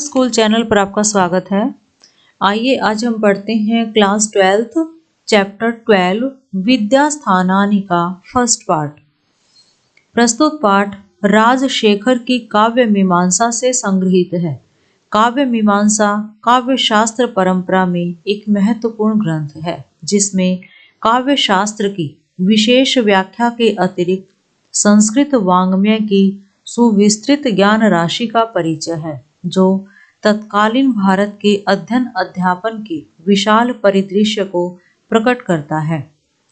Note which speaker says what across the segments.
Speaker 1: School channel पर आपका स्वागत है। आइए आज हम पढ़ते हैं क्लास 12th चैप्टर 12 विद्या स्थानानि का फर्स्ट पार्ट। प्रस्तुत पाठ राजशेखर की काव्य मीमांसा से संग्रहित है। काव्य मीमांसा काव्य शास्त्र परंपरा में एक महत्वपूर्ण ग्रंथ है, जिसमें काव्य शास्त्र की विशेष व्याख्या के अतिरिक्त संस्कृत वाङ्मय की सुविस्तृत ज्ञान राशि का परिचय है, जो तत्कालीन भारत के अध्ययन अध्यापन के विशाल परिदृश्य को प्रकट करता है।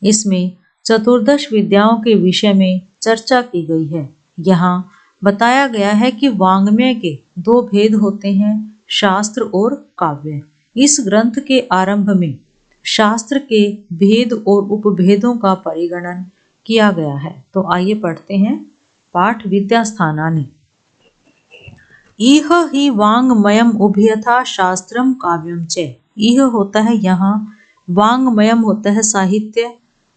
Speaker 1: इसमें चतुर्दश विद्याओं के विषय में चर्चा की गई है। यहाँ बताया गया है कि वाङ्मय के दो भेद होते हैं, शास्त्र और काव्य। इस ग्रंथ के आरंभ में शास्त्र के भेद और उपभेदों का परिगणन किया गया है। तो आइए पढ़ते हैं पाठ विद्या स्थानानि। इह ही वाङ्मयम् उभयथा शास्त्रम काव्यम च। इह होता है यहाँ, वाङ्मयम् होता है साहित्य,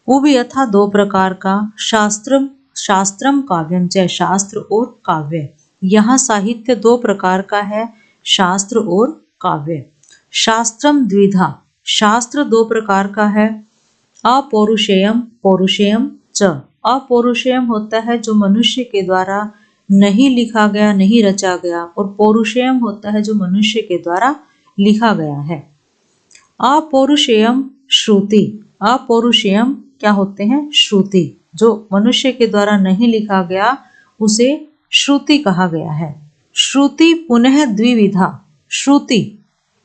Speaker 1: उभयथा दो प्रकार का, शास्त्रम काव्यम च शास्त्र और काव्य। यहाँ साहित्य दो प्रकार का है, शास्त्र और काव्य। शास्त्रम द्विधा, शास्त्र दो प्रकार का है, अपौरुषेयम पौरुषेयम च। अपौरुषेयम होता है जो मनुष्य के द्वारा नहीं लिखा गया, नहीं रचा गया, और पौरुषेयम होता है जो मनुष्य के द्वारा लिखा गया है। अपौरुषेयम श्रुति, अपौरुषेयम क्या होते हैं? श्रुति। जो मनुष्य के द्वारा नहीं लिखा गया उसे श्रुति कहा गया है। श्रुति पुनः द्विविधा, श्रुति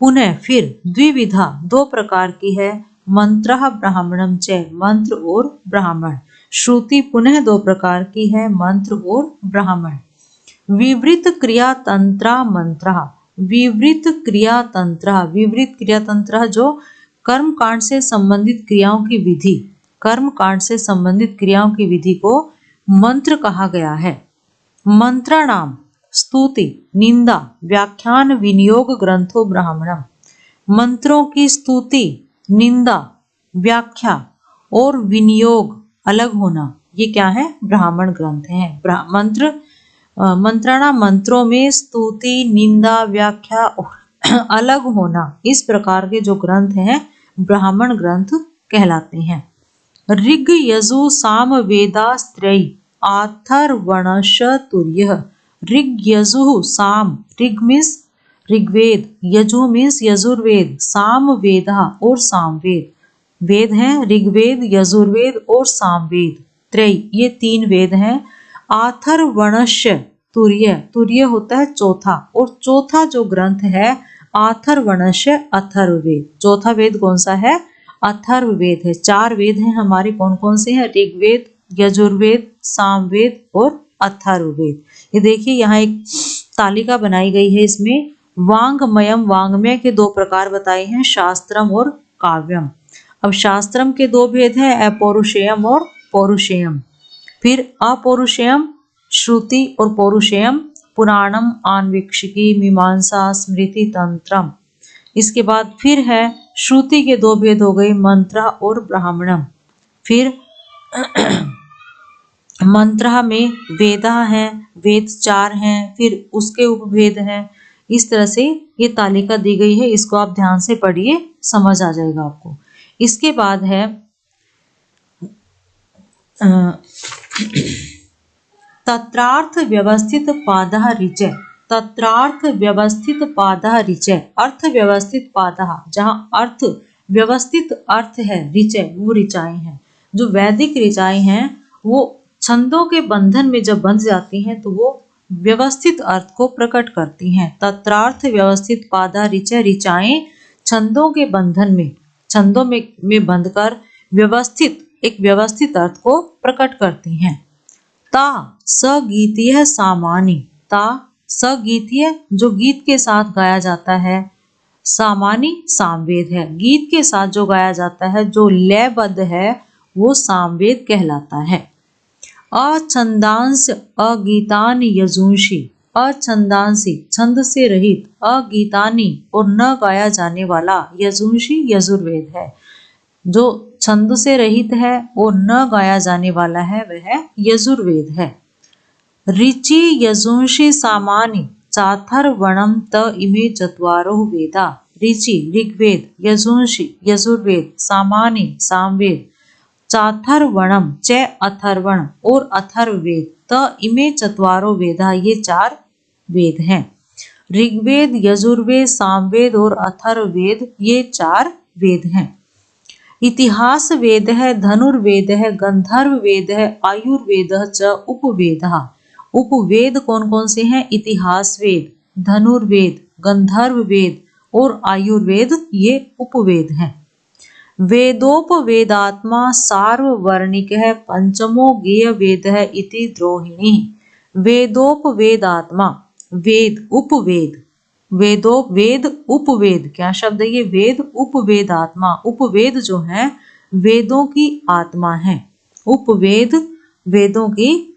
Speaker 1: पुनः फिर द्विविधा दो प्रकार की है, मंत्रः ब्राह्मणम च, मंत्र और ब्राह्मण। श्रुति पुनः दो प्रकार की है, मंत्र और ब्राह्मण। विवृत क्रियातंत्रा मंत्रः, विवृत क्रियातंत्र, विवृत क्रियातंत्र जो कर्म कांड से संबंधित क्रियाओं की विधि, कर्म कांड से संबंधित क्रियाओं की विधि को मंत्र कहा गया है। मंत्राणाम स्तुति निंदा व्याख्यान विनियोग ग्रंथो ब्राह्मणम। मंत्रों की स्तुति, निंदा, व्याख्या और विनियोग अलग होना, ये क्या है? ब्राह्मण ग्रंथ हैं। मंत्राणाम मंत्रों में स्तुति, निंदा, व्याख्या अलग होना, इस प्रकार के जो ग्रंथ हैं ब्राह्मण ग्रंथ कहलाते हैं। ऋग यजु साम वेदास्त्रय अथर्वणश्च तुर्यः। ऋग यजु साम, ऋग मीन्स ऋग्वेद, यजु मीन्स यजुर्वेद, साम वेदा और सामवेद। वेद हैं ऋग्वेद, यजुर्वेद और सामवेद, त्रय, ये तीन वेद हैं। अथर्वणश्च तुर्य, तुर्य होता है चौथा, और चौथा जो ग्रंथ है अथर्वणश्च अथर्ववेद। चौथा वेद कौन सा है? अथर्ववेद है। चार वेद हैं हमारे, कौन कौन से हैं? ऋग्वेद, यजुर्वेद, सामवेद और अथर्ववेद। ये देखिए यहाँ एक तालिका बनाई गई है, इसमें वाङ्मयम्, वाङ्मय के दो प्रकार बताए हैं, शास्त्रम और काव्यम। अब शास्त्रम के दो भेद हैं, अपौरुषेयम और पौरुषेयम। फिर अपौरुषेयम श्रुति और पौरुषेयम पुराणम, आन्वीक्षिकी, मीमांसा, स्मृति तंत्रम। इसके बाद फिर है श्रुति के दो भेद हो गए, मंत्र और ब्राह्मणम। फिर मंत्र में वेदा हैं, वेद चार हैं, फिर उसके उपभेद हैं। इस तरह से ये तालिका दी गई है, इसको आप ध्यान से पढ़िए, समझ आ जाएगा आपको। इसके बाद है तत्रार्थ व्यवस्थित पादः ऋचय। तत्रार्थ व्यवस्थित पादः ऋचय, अर्थ व्यवस्थित पादः, जहाँ अर्थ व्यवस्थित अर्थ है, ऋचय वो ऋचाएं हैं। जो वैदिक ऋचाएं हैं वो छंदों के बंधन में जब बंध जाती हैं तो वो व्यवस्थित अर्थ को प्रकट करती हैं। तत्रार्थ व्यवस्थित पादः ऋचय, ऋचाएं छंदों के बंधन में, छंदों में बंधकर व्यवस्थित, एक व्यवस्थित अर्थ को प्रकट करती हैं। ता सगीतीय सामानी, ता सगीतीय जो गीत के साथ गाया जाता है, सामानी सामवेद है, गीत के साथ जो गाया जाता है, जो लयबद्ध है, वो सामवेद कहलाता है। अछंदांश अगीतानि यजुंषि, अछंदांसी छंद से रहित, अगीतानि और न गाया जाने वाला, यजुंषि यजुर्वेद है। जो छंद से रहित है और न गाया जाने वाला है वह यजुर्वेद है। ऋचि यजुंषि सामानि, चाथर्वणं त इमे चत्वारो वेदा ऋचि ऋग्वेद यजुंषि यजुर्वेद सामानि सामवेद चाथर्वणम च अथर्वण और अथर्ववेद त इमे चत्वारो वेदा ये 4 वेद हैं। ऋग्वेद यजुर्वेद सामवेद और अथर्ववेद ये 4 वेद हैं। इतिहास वेद है धनुर्वेद है गंधर्व वेद है आयुर्वेद च उपवेद। उपवेद कौन कौन से हैं? इतिहास वेद धनुर्वेद गंधर्व वेद और आयुर्वेद ये उपवेद हैं। वेदोपवेदात्मा सार्ववर्णिक है पंचमो गेय वेद है इति द्रोहिणी। वेदोपवेदात्मा वेद उपवेद वेद उपवेद क्या शब्द है ये? वेद उपवेदात्मा उपवेद जो है वेदों की आत्मा है। उपवेद वेदों की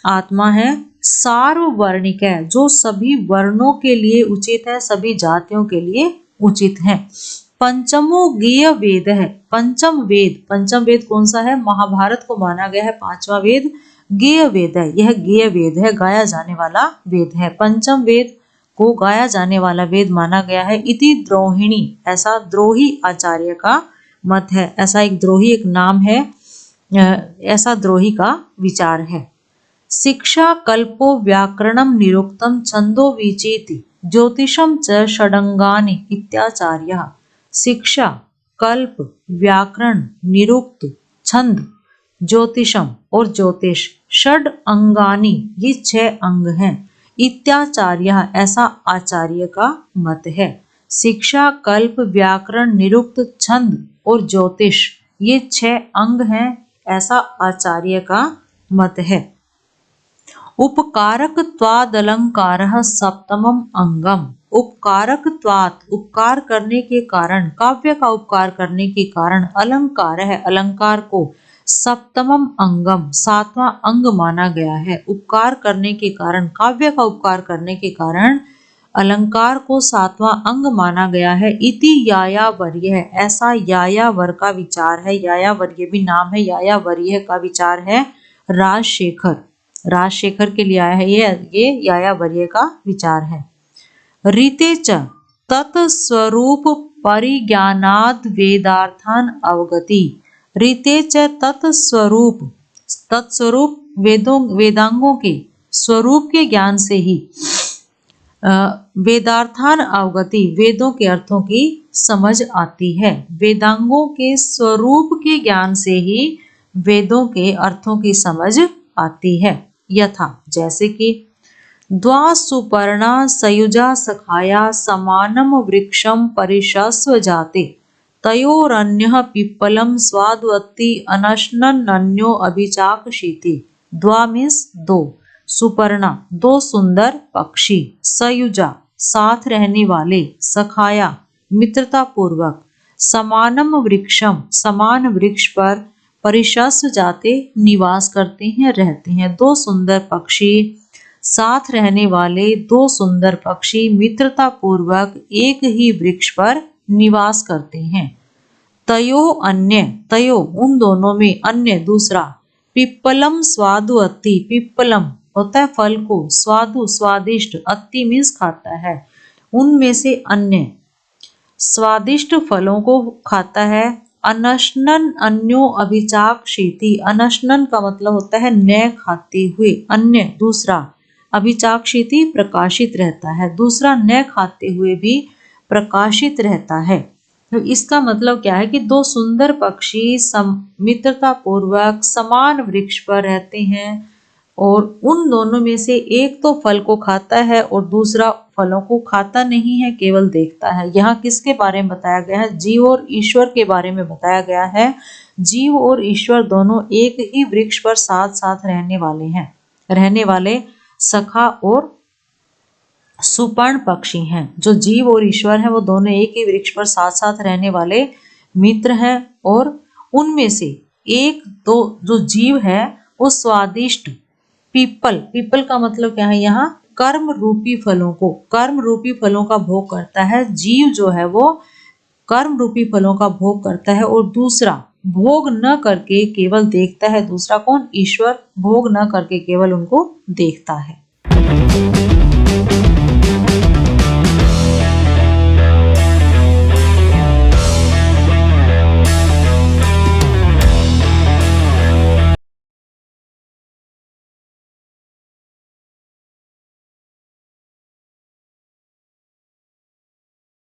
Speaker 1: आत्मा है। सार्ववर्णिक है जो सभी वर्णों के लिए उचित है सभी जातियों के लिए उचित है। पंचमो गेय वेद है। पंचम वेद कौन सा है? महाभारत को माना गया है 5वां वेद गेय वेद है। यह गेय वेद है गाया जाने वाला वेद है। पंचम वेद को गाया जाने वाला वेद माना गया है। इति द्रोहिणी ऐसा द्रोही आचार्य का मत है। ऐसा एक द्रोही एक नाम है ऐसा द्रोही का विचार है। शिक्षा कल्पो व्याकरणम निरुक्तम छंदो विचेति ज्योतिषम च षडंगानि इत्याचार्य। शिक्षा कल्प व्याकरण निरुक्त छंद ज्योतिषम और ज्योतिष षड अंगानि ये 6 अंग हैं। इत्याचार्य ऐसा आचार्य का मत है। शिक्षा कल्प व्याकरण निरुक्त छंद और ज्योतिष ये 6 अंग हैं ऐसा आचार्य का मत है। उपकारकत्वादलंकारः सप्तमम अंगम। उपकारकत्वात् उपकार करने के कारण काव्य का उपकार करने के कारण अलंकार है अलंकार को सप्तमम अंगम 7वां अंग माना गया है। उपकार करने के कारण काव्य का उपकार करने के कारण अलंकार को 7वां अंग माना गया है। इति यायावर्य ऐसा यायावर का विचार है। यायावर्य भी नाम है। यायावर्य का विचार है राजशेखर के लिए आया है ये यायावर्य का विचार है। रीते च तत्स्वरूप परिज्ञानाद वेदार्थान अवगति। रीते च तत्स्वरूप वेदांगों के स्वरूप के ज्ञान से ही वेदार्थान अवगति वेदों के अर्थों की समझ आती है। वेदांगों के स्वरूप के ज्ञान से ही वेदों के अर्थों की समझ आती है। यथा जैसे कि द्वा सुपर्णा सयुजा सखाया समानम वृक्षम परिशस्व जाते तयोरन्यः पिप्पलम स्वाद्वत्ति अनशनन्यो अभिचाक्षिति। द्वा मीन्स 2 सुपर्णा 2 सुंदर पक्षी सयुजा साथ रहने वाले सखाया मित्रता पूर्वक समानम वृक्षम समान वृक्ष पर परिशस्व जाते निवास करते हैं रहते हैं। 2 सुंदर पक्षी साथ रहने वाले 2 सुंदर पक्षी मित्रता पूर्वक एक ही वृक्ष पर निवास करते हैं। तयो अन्य तयो उन दोनों में अन्य दूसरा पिप्पलम स्वादु अत्ति पिप्पलम होता है फल को स्वादु स्वादिष्ट अत्ति मीन्स खाता है उनमें से अन्य स्वादिष्ट फलों को खाता है। अनशनन अन्यो अभिचाक्षिति अनशनन का मतलब होता है न खाते हुए अन्य दूसरा अभिचाक्षिति प्रकाशित रहता है दूसरा न खाते हुए भी प्रकाशित रहता है। तो इसका मतलब क्या है कि 2 सुंदर पक्षी मित्रता पूर्वक समान वृक्ष पर रहते हैं और उन दोनों में से एक तो फल को खाता है और दूसरा फलों को खाता नहीं है केवल देखता है। यहाँ किसके बारे में बताया गया है? जीव और ईश्वर के बारे में बताया गया है। जीव और ईश्वर दोनों एक ही वृक्ष पर साथ साथ रहने वाले सखा और सुपर्ण पक्षी हैं। जो जीव और ईश्वर हैं वो दोनों एक ही वृक्ष पर साथ साथ रहने वाले मित्र हैं और उनमें से एक तो जो जीव है वो स्वादिष्ट पीपल का मतलब क्या है? यहाँ कर्म रूपी फलों का भोग करता है। जीव जो है वो कर्म रूपी फलों का भोग करता है और दूसरा भोग न करके केवल देखता है। दूसरा कौन? ईश्वर भोग न करके केवल उनको देखता है।